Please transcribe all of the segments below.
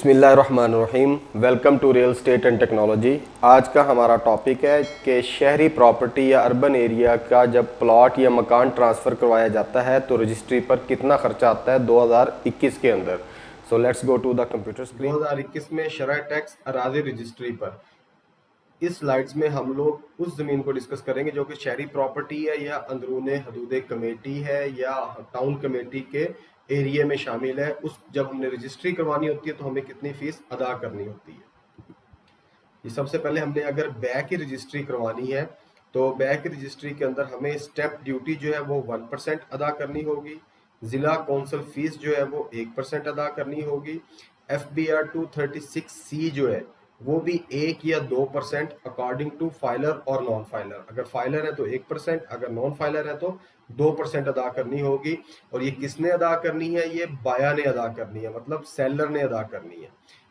بسم اللہ الرحمن الرحیم، welcome to real estate and technology. آج کا ہمارا ٹاپک ہے کہ شہری پراپرٹی یا اربن ایریا کا جب پلاٹ یا مکان ٹرانسفر کروایا جاتا ہے تو رجسٹری پر کتنا خرچہ آتا ہے 2021 کے اندر۔ So let's go to the computer screen. 2021 میں شرح ٹیکس اراضی رجسٹری پر اس سلائیڈز میں ہم لوگ اس زمین کو ڈسکس کریں گے جو کہ شہری پراپرٹی ہے یا اندرون حدود کمیٹی ہے یا ٹاؤن کمیٹی کے ایریے میں شامل ہے۔ اس جب ہم نے رجسٹری کروانی ہوتی ہے تو ہمیں کتنی فیس ادا کرنی ہوتی ہے۔ یہ سب سے پہلے ہم نے اگر بیک کی رجسٹری کروانی ہے تو بیک کی رجسٹری کے اندر ہمیں اسٹیمپ ڈیوٹی جو ہے وہ 1% ادا کرنی ہوگی، ضلع کونسل فیس جو ہے وہ 1% ادا کرنی ہوگی، FBR 236C جو ہے وہ بھی 1 یا 2% اکارڈنگ ٹو فائلر اور نان فائلر۔ اگر فائلر ہے تو 1%، اگر نان فائلر ہے تو 2% ادا کرنی ہوگی۔ اور یہ کس نے ادا کرنی ہے؟ یہ بایا نے ادا کرنی ہے، مطلب سیلر نے ادا کرنی ہے۔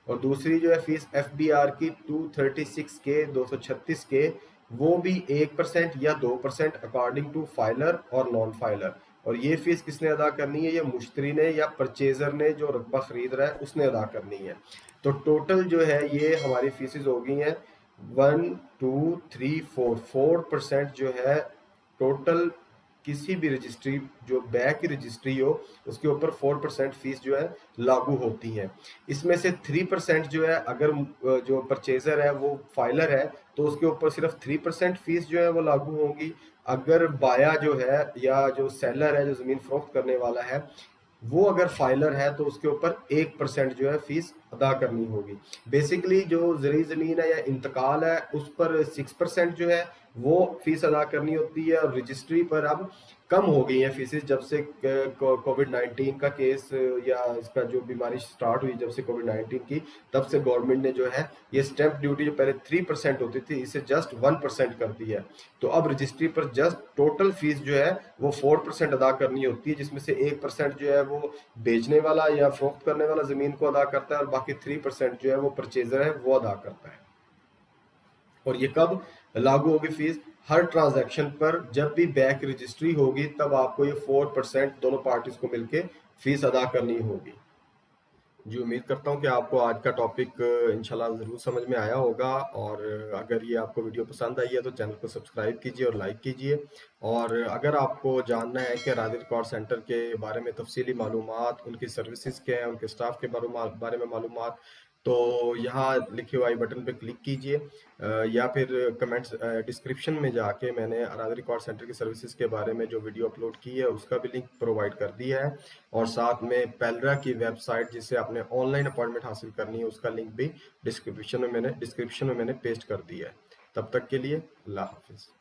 اور دوسری جو ہے فیس FBR کی 236 کے 236 کے وہ بھی 1% یا 2% اکارڈنگ ٹو فائلر اور نان فائلر۔ اور یہ فیس کس نے ادا کرنی ہے؟ یہ مشتری نے یا پرچیزر نے جو رقبہ خرید رہا ہے اس نے ادا کرنی ہے۔ تو ٹوٹل جو ہے یہ ہماری فیسز ہو گئی ہیں 1 2 3 4% جو ہے ٹوٹل کسی بھی رجسٹری جو بیک کی رجسٹری ہو اس کے اوپر 4% فیس جو ہے لاگو ہوتی ہے۔ اس میں سے 3% جو ہے اگر جو پرچیزر ہے وہ فائلر ہے تو اس کے اوپر صرف 3% فیس جو ہے وہ لاگو ہوگی۔ اگر بایا جو ہے یا جو سیلر ہے جو زمین فروخت کرنے والا ہے وہ اگر فائلر ہے تو اس کے اوپر 1% جو ہے فیس ادا کرنی ہوگی۔ بیسیکلی جو زرعی زمین ہے یا انتقال ہے اس پر 6% جو ہے وہ فیس ادا کرنی ہوتی ہے، اور رجسٹری پر اب کم ہو گئی ہیں فیسز جب سے کووڈ-19 کا کیس یا اس کا جو بیماری سٹارٹ ہوئی جب سے کووڈ-19 کی، تب سے گورنمنٹ نے جو ہے یہ اسٹیمپ ڈیوٹی جو پہلے 3% ہوتی تھی اسے جسٹ 1% کر دی ہے۔ تو اب رجسٹری پر جسٹ ٹوٹل فیس جو ہے وہ 4% ادا کرنی ہوتی ہے، جس میں سے 1% جو ہے وہ بیچنے والا یا فروخت کرنے والا زمین کو ادا کرتا ہے، اور باقی 3% جو ہے وہ پرچیزر ہے وہ ادا کرتا ہے۔ اور یہ کب لاگو ہوگی فیس؟ ہر ٹرانزیکشن پر جب بھی بیک رجسٹری ہوگی تب آپ کو یہ 4% دونوں پارٹیز کو مل کے فیس ادا کرنی ہوگی۔ جی امید کرتا ہوں کہ آپ کو آج کا ٹاپک انشاءاللہ ضرور سمجھ میں آیا ہوگا، اور اگر یہ آپ کو ویڈیو پسند آئی ہے تو چینل کو سبسکرائب کیجئے اور لائک کیجئے۔ اور اگر آپ کو جاننا ہے کہ اراضی ریکارڈ سینٹر کے بارے میں تفصیلی معلومات، ان کی سروسز کیا ہیں، ان کے سٹاف کے بارے میں معلومات، تو یہاں لکھے ہوئے بٹن پہ کلک کیجئے، یا پھر کمنٹس ڈسکرپشن میں جا کے میں نے اراضی ریکارڈ سینٹر کی سروسز کے بارے میں جو ویڈیو اپلوڈ کی ہے اس کا بھی لنک پرووائڈ کر دیا ہے، اور ساتھ میں پیلرا کی ویب سائٹ جس سے آپ نے آن لائن اپوائنٹمنٹ حاصل کرنی ہے اس کا لنک بھی ڈسکرپشن میں میں نے پیسٹ کر دیا ہے۔ تب تک کے لیے اللہ حافظ۔